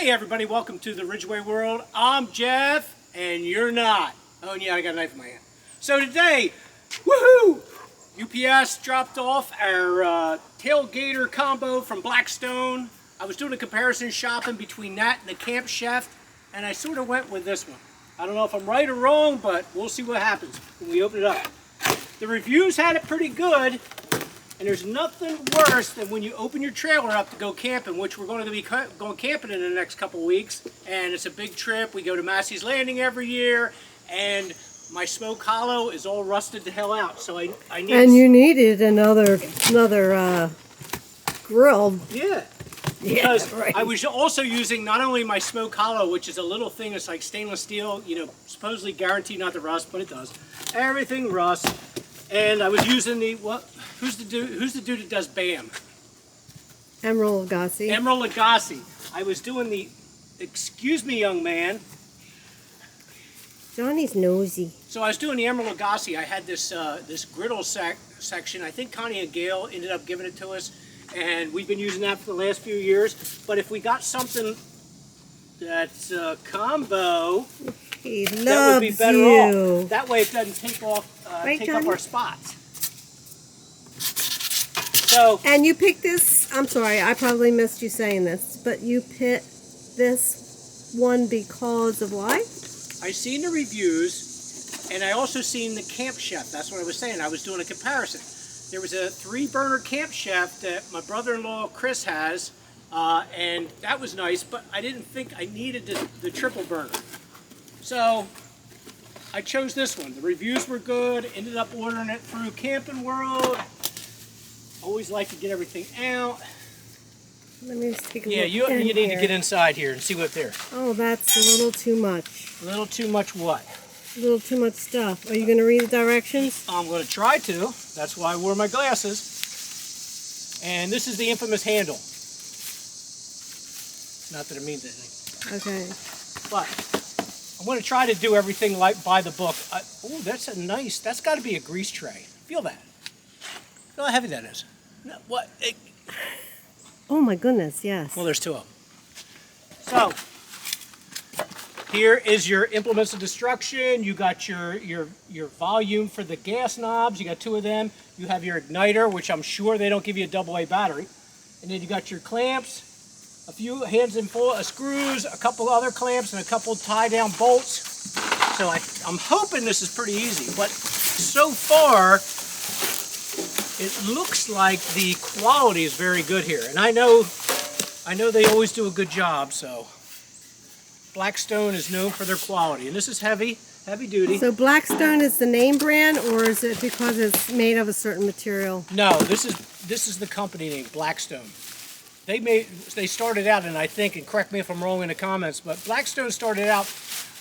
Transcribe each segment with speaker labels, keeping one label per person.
Speaker 1: Hey everybody, welcome to the Ridgway world. I'm Jeff, and you're not. Oh yeah, I got a knife in my hand. So today, woohoo! UPS dropped off our tailgater combo from Blackstone. I was doing a comparison shopping between that and the Camp Chef, and I sort of went with this one. I don't know if I'm right or wrong, but we'll see what happens when we open it up. The reviews had it pretty good. And there's nothing worse than when you open your trailer up to go camping, which we're going to be going camping in the next couple weeks. And it's a big trip. We go to Massey's Landing every year, and my smoke hollow is all rusted the hell out. So I need.
Speaker 2: And you needed another grill.
Speaker 1: Yeah. Because right. I was also using not only my smoke hollow, which is a little thing that's like stainless steel, you know, supposedly guaranteed not to rust, but it does. Everything rusts. And I was using the what? Who's the dude that does BAM?
Speaker 2: Emerald Lagasse.
Speaker 1: Emerald Lagasse. I was doing the, excuse me, young man.
Speaker 2: Johnny's nosy.
Speaker 1: So I was doing the Emerald Lagasse. I had this this griddle section. I think Connie and Gail ended up giving it to us, and we've been using that for the last few years. But if we got something that's a combo, that would be better off. That way it doesn't take off, take up our spots. So,
Speaker 2: and you picked this, I'm sorry, I probably missed you saying this, but you picked this one because of why?
Speaker 1: I seen the reviews, and I also seen the Camp Chef. That's what I was saying. I was doing a comparison. There was a 3-burner Camp Chef that my brother-in-law Chris has, and that was nice, but I didn't think I needed the triple burner. So I chose this one. The reviews were good. Ended up ordering it through Camping World. Always like to get everything out.
Speaker 2: Let me just take a look.
Speaker 1: Yeah, you need to get inside here and see what's there.
Speaker 2: Oh, that's a little too much.
Speaker 1: A little too much what?
Speaker 2: A little too much stuff. Are you going to read the directions?
Speaker 1: I'm going to try to. That's why I wore my glasses. And this is the infamous handle. Not that it means anything.
Speaker 2: Okay.
Speaker 1: But I'm going to try to do everything like by the book. Oh, that's a nice, that's got to be a grease tray. Feel that. Feel how heavy that is. No, what?
Speaker 2: Oh my goodness, yes.
Speaker 1: Well, there's 2 of them. So, here is your implements of destruction. You got your volume for the gas knobs. You got 2 of them. You have your igniter, which I'm sure they don't give you a AA battery. And then you got your clamps, a few handfuls of screws, a couple other clamps, and a couple tie-down bolts. So I'm hoping this is pretty easy. But so far, it looks like the quality is very good here, and I know they always do a good job. So Blackstone is known for their quality, and this is heavy duty.
Speaker 2: So Blackstone is the name brand, or is it because it's made of a certain material?
Speaker 1: No, this is the company name, Blackstone. They started out, and I think, and correct me if I'm wrong in the comments, but Blackstone started out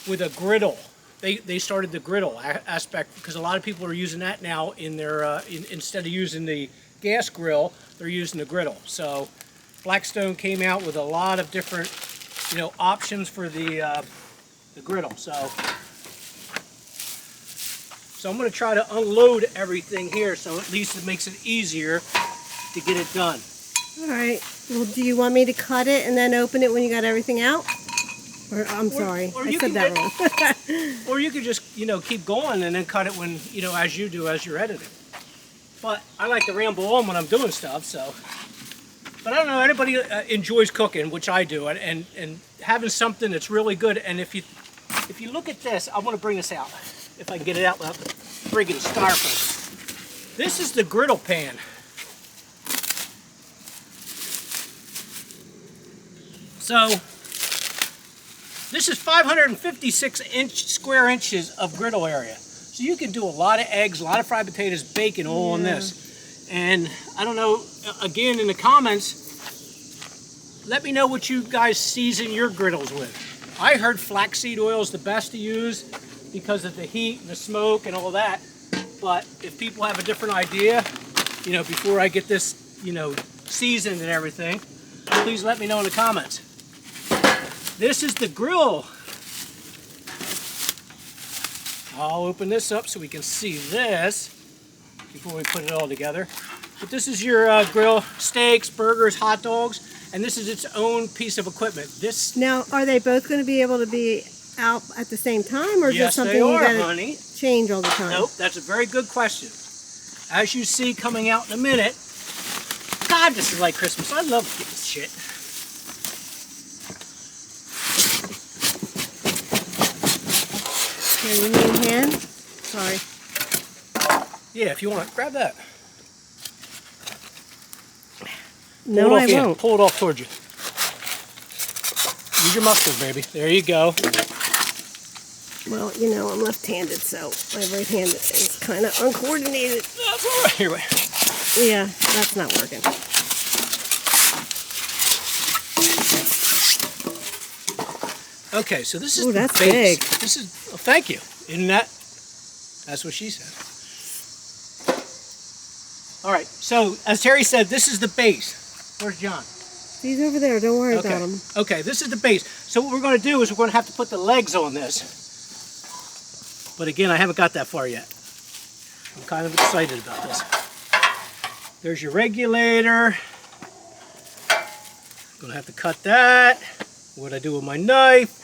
Speaker 1: with a griddle. They started the griddle aspect because a lot of people are using that now in their instead of using the gas grill, they're using the griddle. So Blackstone came out with a lot of different, options for the griddle. So I'm going to try to unload everything here, so at least it makes it easier to get it done.
Speaker 2: All right. Well, do you want me to cut it and then open it when you got everything out? I'm sorry, I said that wrong.
Speaker 1: Or you could just, keep going and then cut it when, as you do as you're editing. But I like to ramble on when I'm doing stuff, so. But I don't know, anybody enjoys cooking, which I do, and having something that's really good. And if you look at this, I want to bring this out. If I can get it out without the friggin' styrofoam. This is the griddle pan. So, this is 556 square inches of griddle area. So you can do a lot of eggs, a lot of fried potatoes, bacon, all on this. And I don't know, again in the comments, let me know what you guys season your griddles with. I heard flaxseed oil is the best to use because of the heat and the smoke and all that. But if people have a different idea, before I get this, seasoned and everything, please let me know in the comments. This is the grill. I'll open this up so we can see this before we put it all together. But this is your grill, steaks, burgers, hot dogs. and this is its own piece of equipment. This
Speaker 2: Now, are they both going to be able to be out at the same time, or is
Speaker 1: yes,
Speaker 2: this something
Speaker 1: they
Speaker 2: you
Speaker 1: are,
Speaker 2: got
Speaker 1: honey.
Speaker 2: to change all the time?
Speaker 1: Nope, that's a very good question. As you see coming out in a minute, God, this is like Christmas. I love getting shit.
Speaker 2: Here, you need a hand? Sorry.
Speaker 1: Yeah, if you want, grab that.
Speaker 2: No,
Speaker 1: Pull it
Speaker 2: I
Speaker 1: off, yeah,
Speaker 2: won't.
Speaker 1: pull it off towards you. Use your mustard, baby. There you go.
Speaker 2: Well, you know, I'm left-handed, so my right hand is kind of uncoordinated.
Speaker 1: That's all right. Here, wait.
Speaker 2: Yeah, that's not working.
Speaker 1: Okay, so this is
Speaker 2: Ooh,
Speaker 1: the
Speaker 2: that's
Speaker 1: base.
Speaker 2: big.
Speaker 1: This is, oh, thank you. Isn't that? That's what she said. All right, so as Terry said, this is the base. Where's John?
Speaker 2: He's over there. Don't worry
Speaker 1: Okay.
Speaker 2: about him.
Speaker 1: Okay, this is the base. So what we're going to do is we're going to have to put the legs on this. But again, I haven't got that far yet. I'm kind of excited about this. There's your regulator. Gonna have to cut that. What I do with my knife.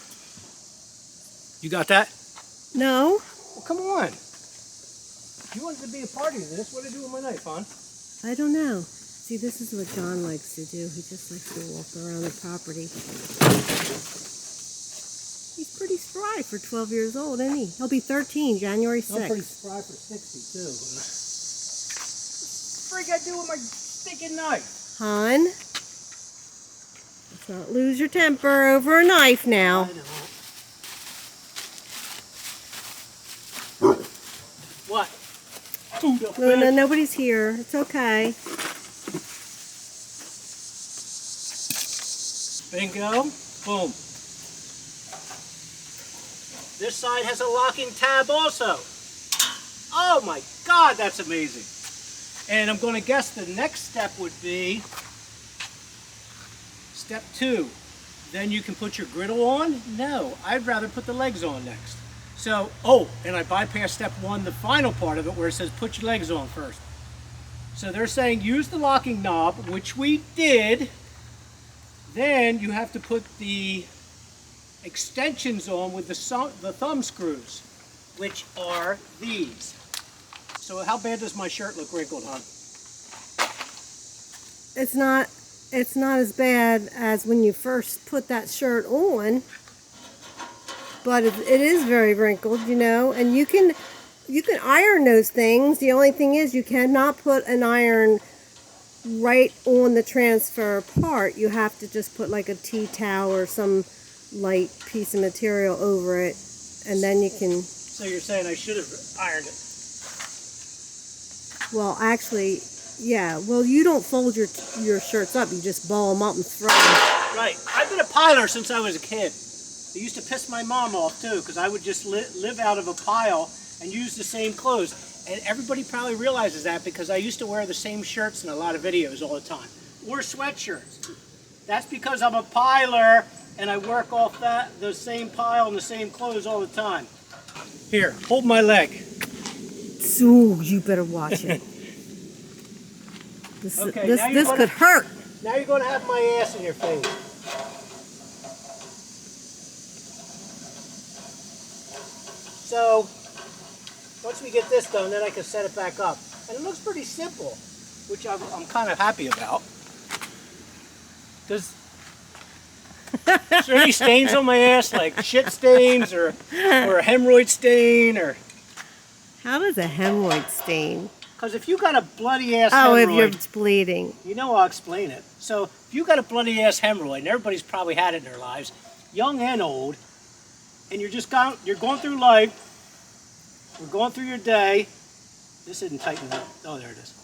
Speaker 1: You got that?
Speaker 2: No,
Speaker 1: Well, come on. You wanted to be a part of this. What do I do with my knife, hon?
Speaker 2: I don't know. See, this is what John likes to do. He just likes to walk around the property. He's pretty spry for 12 years old, isn't he? He'll be 13, January 6th.
Speaker 1: I'm pretty spry for 60, too. What the freak I do with my stinking knife?
Speaker 2: Hon, let's not lose your temper over a knife now.
Speaker 1: I know. What?
Speaker 2: No, no, nobody's here. It's okay.
Speaker 1: Bingo. Boom. This side has a locking tab also. Oh my God, that's amazing. And I'm going to guess the next step would be step 2. Then you can put your griddle on? No, I'd rather put the legs on next. So, oh, and I bypassed step 1, the final part of it, where it says put your legs on first. So they're saying use the locking knob, which we did. Then you have to put the extensions on with the thumb screws, which are these. So how bad does my shirt look wrinkled, hon?
Speaker 2: It's not as bad as when you first put that shirt on, but it is very wrinkled, you know, and you can iron those things. The only thing is you cannot put an iron right on the transfer part. You have to just put like a tea towel or some light piece of material over it, and then you can.
Speaker 1: So you're saying I should have ironed it?
Speaker 2: Well, actually, yeah. Well, you don't fold your shirts up. You just ball them up and throw them.
Speaker 1: Right. I've been a piler since I was a kid. It used to piss my mom off too, because I would just live out of a pile and use the same clothes. And everybody probably realizes that because I used to wear the same shirts in a lot of videos all the time. Or sweatshirts. That's because I'm a piler and I work off the same pile and the same clothes all the time. Here, hold my leg.
Speaker 2: Ooh, you better watch it. This could hurt.
Speaker 1: Now you're going to have my ass in your face. So, once we get this done, then I can set it back up. And it looks pretty simple, which I'm kind of happy about. Is there any stains on my ass, like shit stains or a hemorrhoid stain? Or?
Speaker 2: How does a hemorrhoid stain?
Speaker 1: Because if you got a bloody ass
Speaker 2: Oh,
Speaker 1: hemorrhoid,
Speaker 2: if it's bleeding.
Speaker 1: you know I'll explain it. So if you got a bloody ass hemorrhoid, and everybody's probably had it in their lives, young and old, and you're going through life, you're going through your day. This isn't tightened up. Oh, there it is.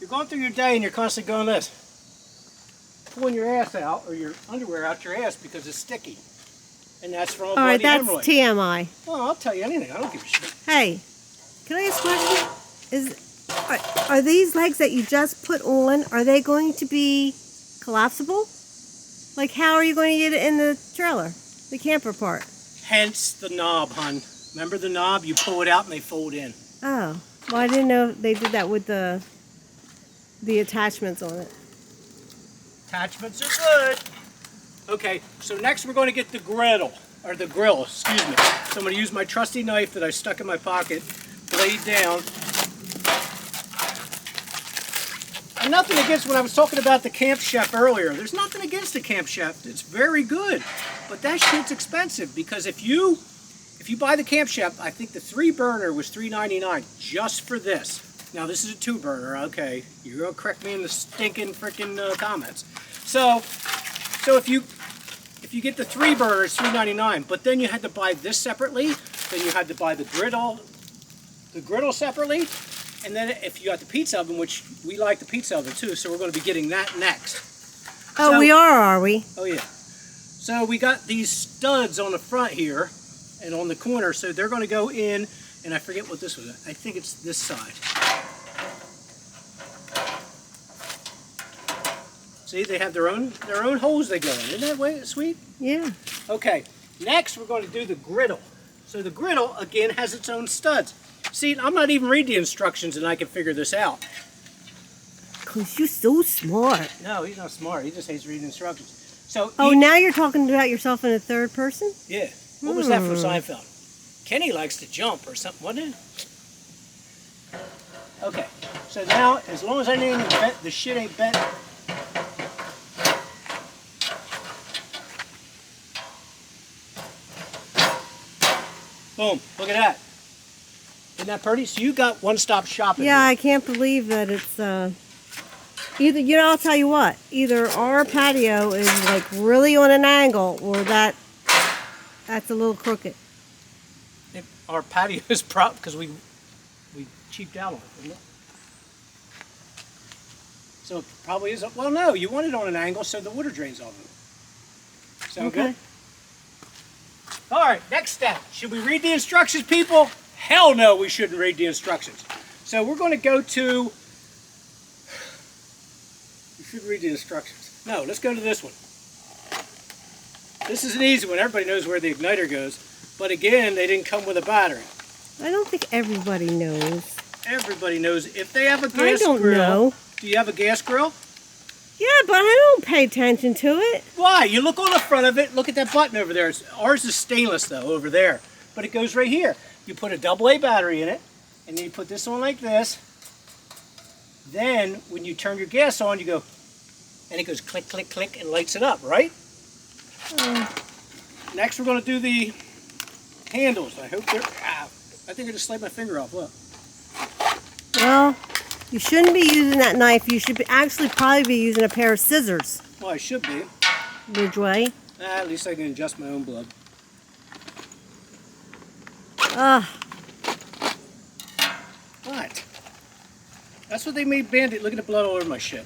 Speaker 1: You're going through your day and you're constantly going this. Pulling your ass out, or your underwear out your ass because it's sticky. And that's from a bloody
Speaker 2: All right, that's
Speaker 1: hemorrhoid.
Speaker 2: TMI.
Speaker 1: Well, I'll tell you anything. I don't give a shit.
Speaker 2: Hey, can I ask a question? Are these legs that you just put on, are they going to be collapsible? Like, how are you going to get it in the trailer, the camper part?
Speaker 1: Hence the knob, hon. Remember the knob? You pull it out and they fold in.
Speaker 2: Oh, well, I didn't know they did that with the attachments on it.
Speaker 1: Attachments are good. Okay, so next we're going to get the griddle, or the grill, excuse me. So I'm going to use my trusty knife that I stuck in my pocket, blade down. And nothing against, when I was talking about the Camp Chef earlier, there's nothing against the Camp Chef. It's very good. But that shit's expensive, because if you buy the Camp Chef, I think the 3-burner was $3.99 just for this. Now this is a 2-burner, okay. You're going to correct me in the stinking freaking comments. So if you get the 3-burner, it's $3.99. But then you had to buy this separately. Then you had to buy the griddle separately. And then if you got the pizza oven, which we like the pizza oven too, so we're going to be getting that next.
Speaker 2: Oh, we are we?
Speaker 1: Oh yeah. So we got these studs on the front here and on the corner, so they're going to go in, and I forget what this was. I think it's this side. See, they have their own holes they go in. Isn't that way sweet?
Speaker 2: Yeah.
Speaker 1: Okay, next we're going to do the griddle. So the griddle, again, has its own studs. See, I'm not even reading the instructions and I can figure this out.
Speaker 2: Because you're so smart.
Speaker 1: No, he's not smart. He just hates reading instructions. So
Speaker 2: now you're talking about yourself in the third person?
Speaker 1: Yeah. What was that from Seinfeld? Kenny likes to jump or something, wasn't it? Okay. So now, as long as I name the shit ain't bent. Boom. Look at that. Isn't that pretty? So you got one-stop shopping.
Speaker 2: Yeah,
Speaker 1: here.
Speaker 2: I can't believe that it's either, I'll tell you what, either our patio is like really on an angle or that's a little crooked.
Speaker 1: Our patio is prop because we cheaped out on it, didn't it? So it probably is. Well, no, you want it on an angle so the water drains off of it. Sound good? All right, next step. Should we read the instructions, people? Hell no, we shouldn't read the instructions. So we're going to go to... We should read the instructions. No, let's go to this one. This is an easy one. Everybody knows where the igniter goes. But again, they didn't come with a battery.
Speaker 2: I don't think everybody knows.
Speaker 1: Everybody knows. If they have a gas grill...
Speaker 2: I don't know.
Speaker 1: Do you have a gas grill?
Speaker 2: Yeah, but I don't pay attention to it.
Speaker 1: Why? You look on the front of it. Look at that button over there. Ours is stainless, though, over there. But it goes right here. You put a AA battery in it, and then you put this on like this. Then, when you turn your gas on, you go, and it goes click, click, click, and lights it up, right? Next, we're going to do the handles. I hope they're... Ow. I think I just sliced my finger off. Look.
Speaker 2: Well, you shouldn't be using that knife. You should actually probably be using a pair of scissors.
Speaker 1: Well, I should be.
Speaker 2: Ridgway.
Speaker 1: At least I can adjust my own blood. What? That's what they made Bandit. Look at the blood all over my shit.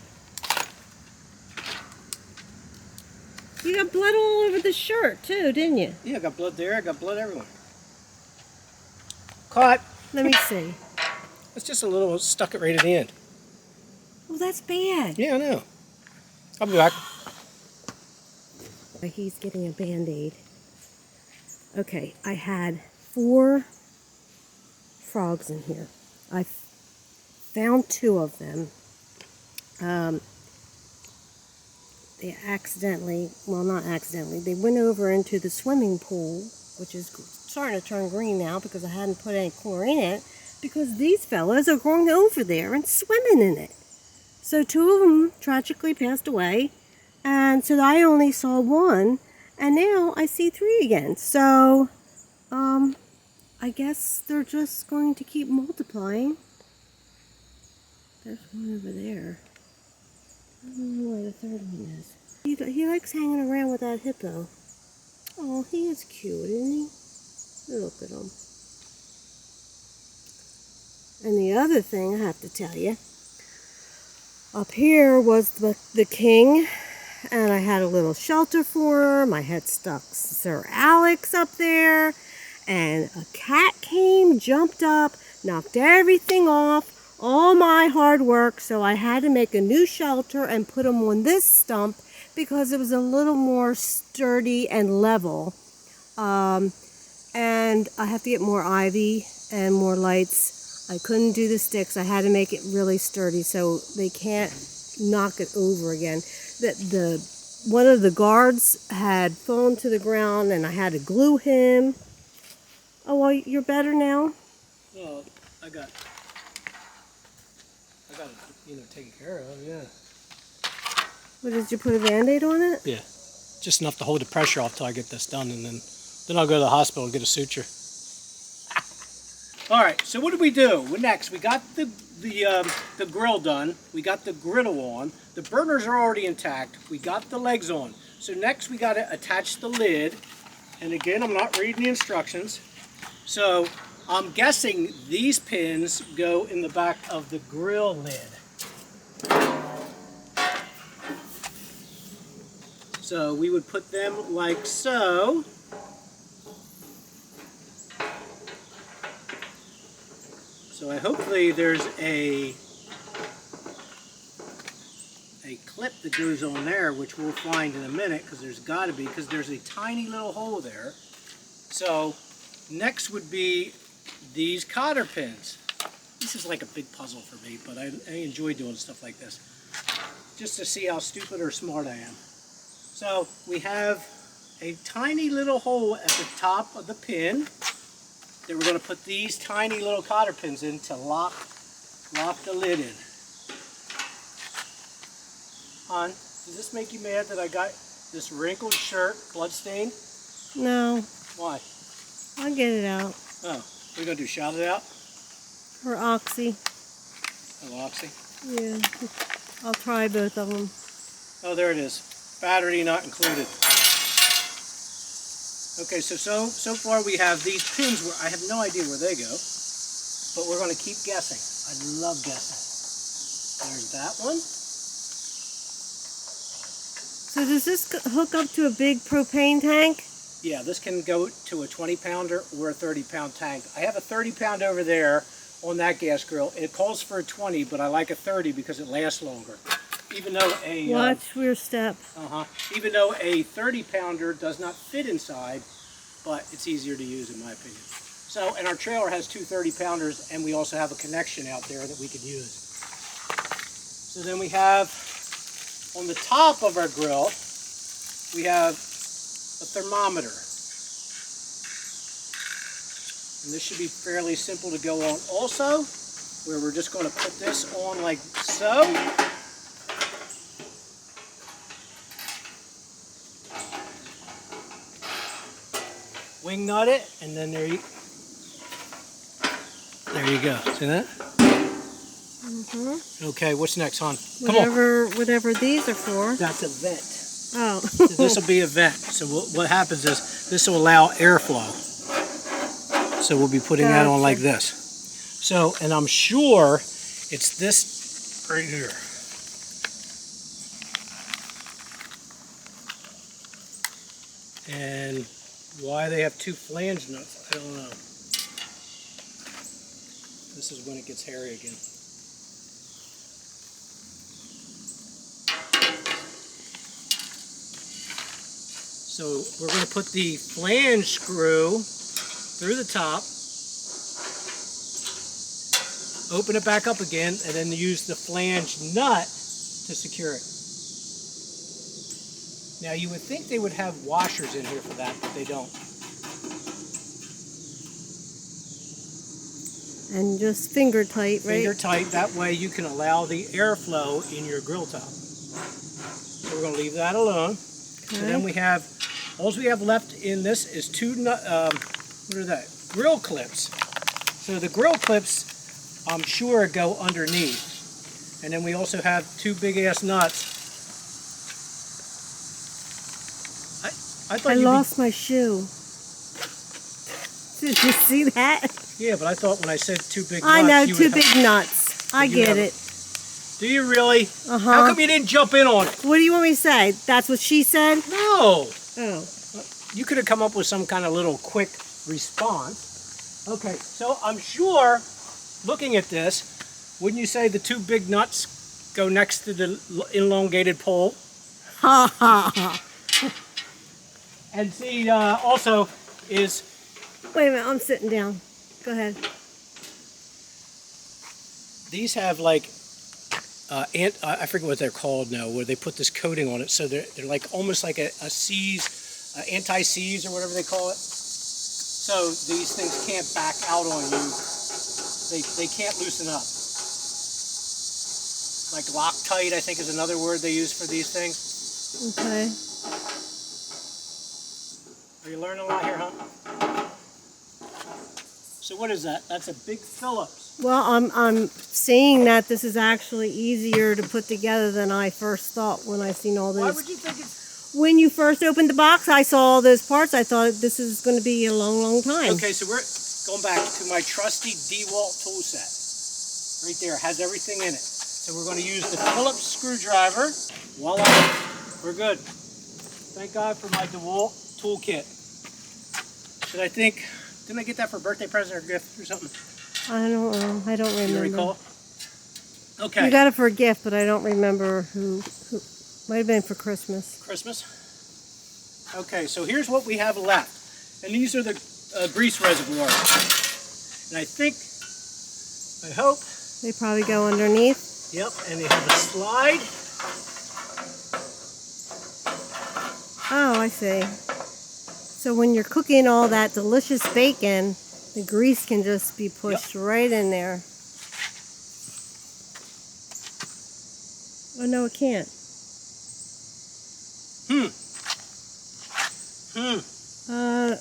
Speaker 2: You got blood all over the shirt too, didn't you?
Speaker 1: Yeah, I got blood there. I got blood everywhere. Cut.
Speaker 2: Let me see.
Speaker 1: It's just a little stuck it right at the end.
Speaker 2: Oh, that's bad.
Speaker 1: Yeah, I know. I'll be back.
Speaker 2: He's getting a Band-Aid. Okay, I had 4 frogs in here. I found 2 of them. They accidentally, well, not accidentally, they went over into the swimming pool, which is starting to turn green now because I hadn't put any chlorine in it, because these fellows are going over there and swimming in it. So 2 of them tragically passed away, and so I only saw 1, and now I see 3 again. So, I guess they're just going to keep multiplying. There's one over there. I don't know where the 3rd one is. He likes hanging around with that hippo. Oh, he is cute, isn't he? Look at him. And the other thing I have to tell you, up here was the king, and I had a little shelter for him. I had stuck Sir Alex up there, and a cat came, jumped up, knocked everything off, all my hard work, so I had to make a new shelter and put him on this stump because it was a little more sturdy and level. And I have to get more ivy and more lights. I couldn't do the sticks. I had to make it really sturdy so they can't knock it over again. One of the guards had fallen to the ground, and I had to glue him. Oh, well, you're better now?
Speaker 1: Well, I got it, taken care of, yeah.
Speaker 2: What, did you put a Band-Aid on it?
Speaker 1: Yeah, just enough to hold the pressure off till I get this done, and then I'll go to the hospital and get a suture. All right, so what did we do? Next, we got the grill done. We got the griddle on. The burners are already intact. We got the legs on. So next, we got to attach the lid. And again, I'm not reading the instructions. So I'm guessing these pins go in the back of the grill lid. So we would put them like so. So hopefully there's a clip that goes on there, which we'll find in a minute, because there's got to be, because there's a tiny little hole there. So next would be these cotter pins. This is like a big puzzle for me, but I enjoy doing stuff like this, just to see how stupid or smart I am. So we have a tiny little hole at the top of the pin that we're going to put these tiny little cotter pins in to lock the lid in. Hon, does this make you mad that I got this wrinkled shirt bloodstained?
Speaker 2: No.
Speaker 1: Why?
Speaker 2: I'll get it out.
Speaker 1: Oh, what are you going to do, shout it out?
Speaker 2: Or Oxy.
Speaker 1: Oh, Oxy?
Speaker 2: Yeah. I'll try both of them.
Speaker 1: Oh, there it is. Battery not included. Okay, so far we have these pins where I have no idea where they go, but we're going to keep guessing. I love guessing. There's that one.
Speaker 2: So does this hook up to a big propane tank?
Speaker 1: Yeah, this can go to a 20-pounder or a 30-pound tank. I have a 30-pound over there on that gas grill. It calls for a 20, but I like a 30 because it lasts longer. Even though a
Speaker 2: watch your step.
Speaker 1: Even though a 30-pounder does not fit inside, but it's easier to use in my opinion. So, and our trailer has two 30-pounders, and we also have a connection out there that we could use. So then we have on the top of our grill, we have a thermometer. And this should be fairly simple to go on also, where we're just going to put this on like so. Wing nut it, and then there you go. See that?
Speaker 2: Mm-hmm.
Speaker 1: Okay, what's next, hon? Come on.
Speaker 2: Whatever these are for.
Speaker 1: That's a vent.
Speaker 2: Oh.
Speaker 1: This will be a vent. So what happens is this will allow airflow. So we'll be putting that on like this. So, and I'm sure it's this right here. And why they have two flange nuts, I don't know. This is when it gets hairy again. So we're going to put the flange screw through the top, open it back up again, and then use the flange nut to secure it. Now you would think they would have washers in here for that, but they don't.
Speaker 2: And just finger tight, right?
Speaker 1: Finger tight, that way you can allow the airflow in your grill top. So we're going to leave that alone. Okay. And then we have, all we have left in this is two, grill clips. So the grill clips, I'm sure, go underneath. And then we also have two big ass nuts. I lost
Speaker 2: my shoe. Did you see that?
Speaker 1: Yeah, but I thought when I said two big nuts,
Speaker 2: I know, two big nuts. I get it.
Speaker 1: Do you really? How come you didn't jump in on it?
Speaker 2: What do you want me to say? That's what she said?
Speaker 1: No.
Speaker 2: Oh.
Speaker 1: You could have come up with some kind of little quick response. Okay, so I'm sure, looking at this, wouldn't you say the two big nuts go next to the elongated pole?
Speaker 2: Ha ha ha.
Speaker 1: And see, also is...
Speaker 2: Wait a minute, I'm sitting down. Go ahead.
Speaker 1: These have like I forget what they're called now, where they put this coating on it, so they're like almost like a anti-seize or whatever they call it. So these things can't back out on you. They can't loosen up. Like Loctite, I think, is another word they use for these things.
Speaker 2: Okay.
Speaker 1: Are you learning a lot here, huh? So what is that? That's a big Phillips.
Speaker 2: Well, I'm seeing that this is actually easier to put together than I first thought when I seen all
Speaker 1: Why
Speaker 2: those.
Speaker 1: would you think it's...
Speaker 2: When you first opened the box, I saw all those parts. I thought this is going to be a long, long time.
Speaker 1: Okay, so we're going back to my trusty DeWalt tool set. Right there, has everything in it. So we're going to use the Phillips screwdriver. Voila, we're good. Thank God for my DeWalt toolkit. Didn't I get that for a birthday present or gift or something?
Speaker 2: I don't know. I don't remember.
Speaker 1: You recall? Okay.
Speaker 2: You got it for a gift, but I don't remember who. Might have been for Christmas.
Speaker 1: Christmas? Okay, so here's what we have left. And these are the grease reservoirs. And I hope.
Speaker 2: They probably go underneath.
Speaker 1: Yep, and they have a slide.
Speaker 2: Oh, I see. So when you're cooking all that delicious bacon, the grease can just be pushed right in there. Oh, no, it can't.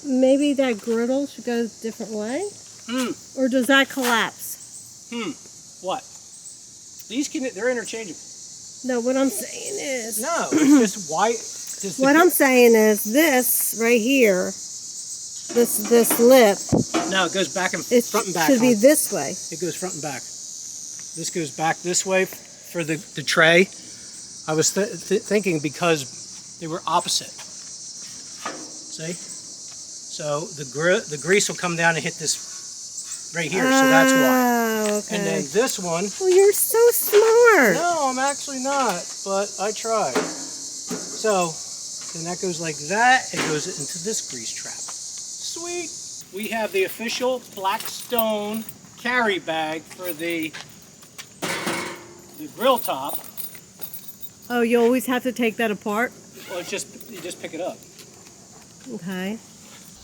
Speaker 2: Maybe that griddle should go a different way? Or does that collapse?
Speaker 1: What? These they're interchangeable.
Speaker 2: No, what I'm saying is...
Speaker 1: No, it's just white.
Speaker 2: What I'm saying is this right here, this lip...
Speaker 1: No, it goes back and front and back.
Speaker 2: It should be this way.
Speaker 1: It goes front and back. This goes back this way for the tray. I was thinking because they were opposite. See? So the grease will come down and hit this right here, so that's why.
Speaker 2: Okay.
Speaker 1: And then this one...
Speaker 2: Oh, you're so smart.
Speaker 1: No, I'm actually not, but I tried. So, then that goes like that, it goes into this grease trap. Sweet! We have the official Blackstone carry bag for the grill top.
Speaker 2: Oh, you always have to take that apart?
Speaker 1: Well, you just pick it up.
Speaker 2: Okay.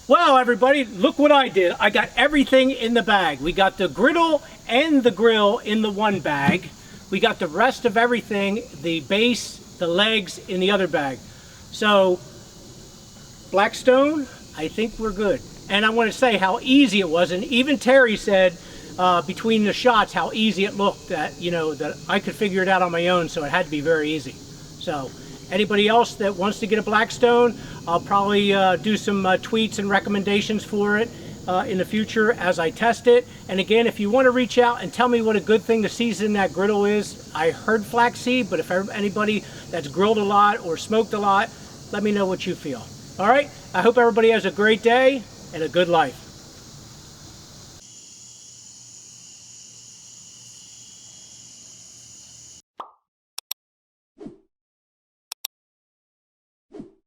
Speaker 1: Well, everybody, look what I did. I got everything in the bag. We got the griddle and the grill in the one bag. We got the rest of everything, the base, the legs in the other bag. So, Blackstone, I think we're good. And I want to say how easy it was. And even Terry said between the shots how easy it looked, that, you know, that I could figure it out on my own, so it had to be very easy. So, anybody else that wants to get a Blackstone, I'll probably do some tweets and recommendations for it in the future as I test it. And again, if you want to reach out and tell me what a good thing to season that griddle is, I heard flaxseed, but if anybody that's grilled a lot or smoked a lot, let me know what you feel. All right, I hope everybody has a great day and a good life.